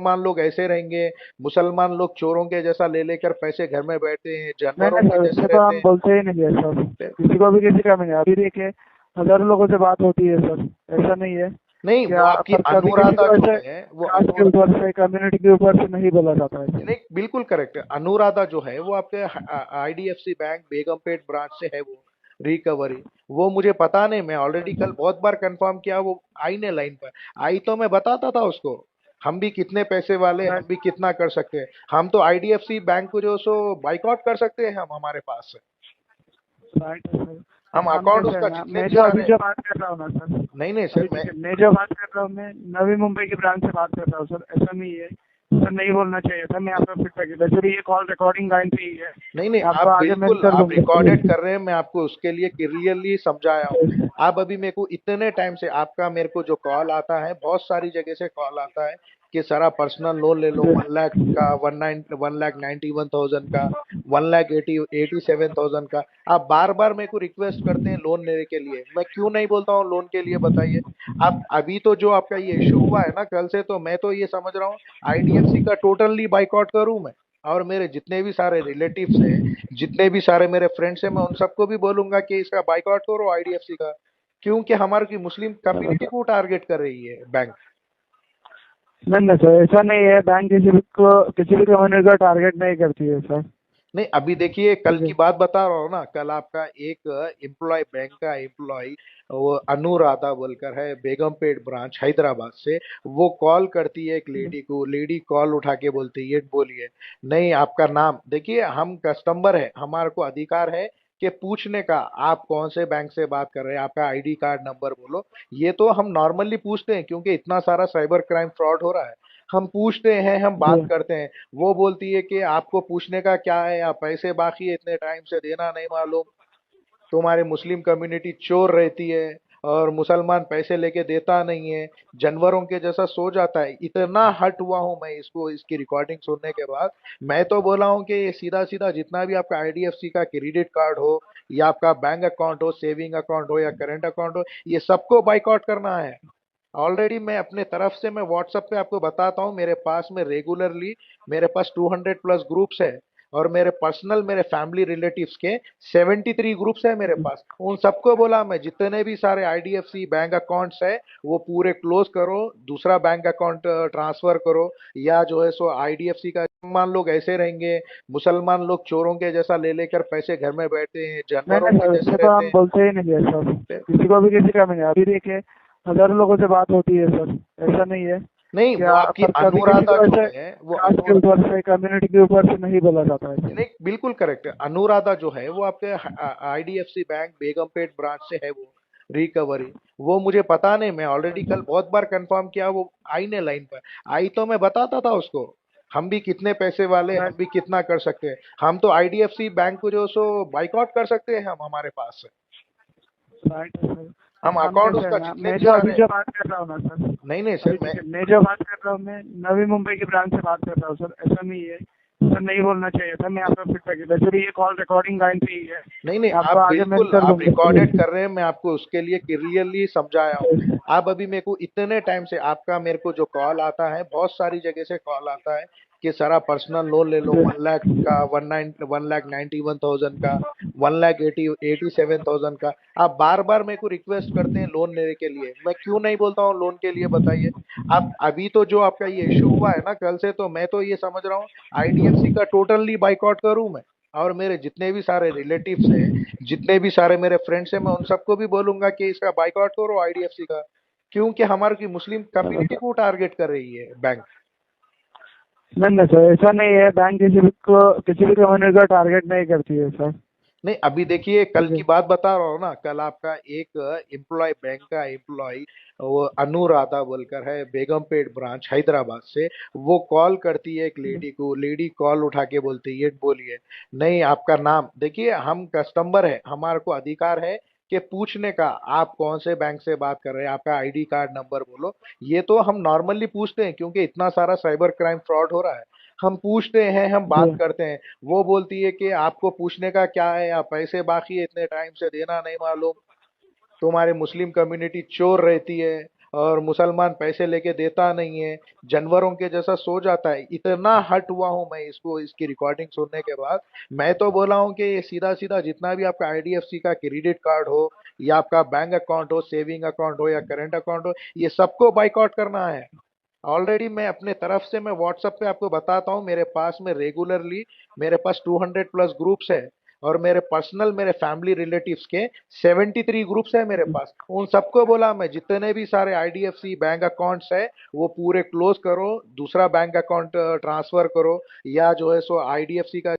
मुसलमान लोग ऐसे रहेंगे, मुसलमान लोग चोरों के जैसा ले लेकर पैसे घर में बैठते हैं, नहीं जानवरों नहीं के सर, जैसे ऐसे तो रहते हम हैं। बोलते ही नहीं है सर। किसी को भी किसी का नहीं है। अभी देखिए, हजारों लोगों से बात होती है सर। ऐसा नहीं है नहीं, वो क्या? आपकी पर कभी किसी अनुराधा को जो ऐसे है वो कास्ट के ऊपर से, कम्युनिटी के ऊपर से नहीं बोला जाता है। नहीं, बिल्कुल करेक्ट है। अनुराधा जो है वो आपके आईडीएफसी बैंक बेगमपेट ब्रांच से है, वो रिकवरी। वो मुझे पता नहीं, मैं ऑलरेडी कल बहुत बार कंफर्म किया, वो आई नहीं लाइन पर। आई तो मैं बताता था उसको, हम भी कितने पैसे वाले, मैं हम भी कितना कर सकते हैं। हम तो आईडीएफसी बैंक को जो सो बाइकआउट कर सकते हैं, हम हमारे पास से राइट है सर। हम हम अकाउंट कैसे है उसका ना, जितने मैं भी जो अभी सारे। जो बात कर रहा हूँ ना सर। नहीं नहीं सर, अभी मैं देखिए, मैं जो बात कर रहा हूँ, मैं नवी मुंबई की ब्रांच से बात कर रहा हूँ सर। ऐसा नहीं है सर, नहीं बोलना चाहिए था। मैं आपका फीडबैक वैसे भी ये कॉल रिकॉर्डिंग लाइन पे ही है। नहीं नहीं, आपको आप आगे मैं बिल्कुल कर आप रिकॉर्डेड दूंगा। कर रहे हैं, मैं आपको उसके लिए क्लियरली समझाया हूँ। आप अभी मेरे को इतने टाइम से आपका मेरे को जो कॉल आता है, बहुत सारी जगह से कॉल आता है कि सर आप पर्सनल लोन ले लो, 1 लाख का, 1,91,000 का, 1,87,000 का। आप बार बार मेरे को रिक्वेस्ट करते हैं लोन लेने के लिए, मैं क्यों नहीं बोलता हूँ लोन के लिए, बताइए। आप अभी तो जो आपका ये इशू हुआ है ना कल से, तो मैं तो ये समझ रहा हूँ आईडीएफसी का टोटली बाइकआउट करूँ मैं। और मेरे जितने भी सारे रिलेटिव्स हैं, जितने भी सारे मेरे फ्रेंड्स हैं, मैं उन सबको भी बोलूंगा कि इसका बाइकआउट करो आईडीएफसी का। क्योंकि हमारी की मुस्लिम कम्युनिटी को टारगेट कर रही है बैंक। नहीं नहीं सर, ऐसा नहीं है। बैंक किसी भी कम्युनिटी का टारगेट नहीं करती है सर। नहीं, अभी देखिए कल ठीक है। की बात बता रहा हूँ ना, कल आपका एक एम्प्लॉय, बैंक का एम्प्लॉय, वो अनुराधा बोलकर है, बेगमपेट ब्रांच हैदराबाद से। वो कॉल करती है एक लेडी को, लेडी कॉल उठा के बोलती है, ये बोलिए, नहीं आपका नाम देखिए, हम कस्टमर है, हमारे को अधिकार है कि पूछने का आप कौन से बैंक से बात कर रहे हैं, आपका आईडी कार्ड नंबर बोलो। ये तो हम नॉर्मली पूछते हैं, क्योंकि इतना सारा साइबर क्राइम फ्रॉड हो रहा है। हम पूछते हैं, हम जी। बात करते हैं। वो बोलती है कि आपको पूछने का क्या है, आप पैसे बाकी है इतने टाइम से देना नहीं मालूम, तुम्हारी मुस्लिम कम्युनिटी चोर रहती है, और मुसलमान पैसे लेके देता नहीं है, जानवरों के जैसा सो जाता है। इतना हट हुआ हूं मैं इसको, इसकी रिकॉर्डिंग सुनने के बाद। मैं तो बोला हूं कि ये सीधा सीधा जितना भी आपका आईडीएफसी का क्रेडिट कार्ड हो, या आपका बैंक अकाउंट हो, सेविंग अकाउंट हो या करंट अकाउंट हो, ये सबको बाइकआउट करना है। ऑलरेडी मैं अपने तरफ से मैं व्हाट्सएप पे आपको बताता हूँ, मेरे पास में रेगुलरली मेरे पास 200 प्लस ग्रुप्स है। और मेरे पर्सनल, मेरे फैमिली रिलेटिव्स के 73 ग्रुप्स है मेरे पास। उन सबको बोला मैं, जितने भी सारे आईडीएफसी बैंक अकाउंट्स है वो पूरे क्लोज करो, दूसरा बैंक अकाउंट ट्रांसफर करो। या जो है सो आईडीएफसी का, मुसलमान लोग ऐसे रहेंगे, मुसलमान लोग चोरों के जैसा ले लेकर पैसे घर में बैठते हैं, नहीं जानवरों नहीं के सर, जैसे ऐसे तो रहते हम हैं। बोलते ही नहीं है सर। किसी को भी किसी का नहीं है। अभी देखिए, हजारों लोगों से बात होती है सर। ऐसा नहीं है नहीं, वो क्या? आपकी पर कभी किसी अनुराधा को जो ऐसे है वो कास्ट के ऊपर से, कम्युनिटी के ऊपर से नहीं बोला जाता है। नहीं, बिल्कुल करेक्ट है। अनुराधा जो है वो आपके आईडीएफसी बैंक बेगमपेट ब्रांच से है, वो रिकवरी। वो मुझे पता नहीं, मैं ऑलरेडी कल बहुत बार कंफर्म किया, वो आई नहीं लाइन पर। आई तो मैं बताता था उसको, हम भी कितने पैसे वाले, मैं हम भी कितना कर सकते हैं। हम तो आईडीएफसी बैंक को जो सो बाइकआउट कर सकते हैं, हम हमारे पास से राइट है सर। हम हम अकाउंट कैसे है उसका ना, जितने मैं भी जो अभी सारे। जो बात कर रहा हूँ ना सर। नहीं नहीं सर, अभी मैं देखिए, मैं जो बात कर रहा हूँ, मैं नवी मुंबई की ब्रांच से बात कर रहा हूँ सर। ऐसा नहीं है सर, नहीं बोलना चाहिए था। मैं आपका फीडबैक वैसे भी ये कॉल रिकॉर्डिंग लाइन पे ही है। नहीं नहीं, आपको आप आगे मैं बिल्कुल कर आप रिकॉर्डेड दूंगा। कर रहे हैं, मैं आपको उसके लिए क्लियरली समझाया हूँ। आप अभी मेरे को इतने टाइम से आपका मेरे को जो कॉल आता है, बहुत सारी जगह से कॉल आता है कि सर आप पर्सनल लोन ले लो, जी। 1 लाख का, 1,91,000 का, 1,87,000 का। आप बार बार मेरे को रिक्वेस्ट करते हैं लोन लेने के लिए, मैं क्यों नहीं बोलता हूँ लोन के लिए, बताइए। आप अभी तो जो आपका ये इशू हुआ है ना कल से, तो मैं तो ये समझ रहा हूँ आईडीएफसी का टोटली बाइकआउट करूँ मैं। और मेरे जितने भी सारे रिलेटिव्स हैं, जितने भी सारे मेरे फ्रेंड्स हैं, मैं उन सबको भी बोलूंगा कि इसका बाइकआउट करो आईडीएफसी का। क्योंकि हमारी की मुस्लिम कम्युनिटी को टारगेट कर रही है बैंक। नहीं नहीं सर, ऐसा नहीं है। बैंक किसी भी कम्युनिटी का टारगेट नहीं करती है सर। नहीं, अभी देखिए कल ठीक है। की बात बता रहा हूँ ना, कल आपका एक एम्प्लॉय, बैंक का एम्प्लॉय, वो अनुराधा बोलकर है, बेगमपेट ब्रांच हैदराबाद से। वो कॉल करती है एक लेडी को, लेडी कॉल उठा के बोलती है, ये बोलिए, नहीं आपका नाम देखिए, हम कस्टमर है, हमारे को अधिकार है कि पूछने का आप कौन से बैंक से बात कर रहे हैं, आपका आईडी कार्ड नंबर बोलो। ये तो हम नॉर्मली पूछते हैं, क्योंकि इतना सारा साइबर क्राइम फ्रॉड हो रहा है। हम पूछते हैं, हम जी। बात करते हैं। वो बोलती है कि आपको पूछने का क्या है, आप पैसे बाकी है इतने टाइम से देना नहीं मालूम, तुम्हारी मुस्लिम कम्युनिटी चोर रहती है, और मुसलमान पैसे लेके देता नहीं है, जानवरों के जैसा सो जाता है। इतना हट हुआ हूं मैं इसको, इसकी रिकॉर्डिंग सुनने के बाद। मैं तो बोला हूं कि ये सीधा सीधा जितना भी आपका आईडीएफसी का क्रेडिट कार्ड हो, या आपका बैंक अकाउंट हो, सेविंग अकाउंट हो या करंट अकाउंट हो, ये सबको बाइकआउट करना है। ऑलरेडी मैं अपने तरफ से मैं व्हाट्सएप पे आपको बताता हूँ, मेरे पास में रेगुलरली मेरे पास 200 प्लस ग्रुप्स है, और मेरे पर्सनल मेरे फैमिली रिलेटिव्स के 73 ग्रुप्स है मेरे पास। उन सबको बोला मैं, जितने भी सारे आईडीएफसी बैंक अकाउंट्स है वो पूरे क्लोज करो, दूसरा बैंक अकाउंट ट्रांसफर करो, या जो है सो आईडीएफसी का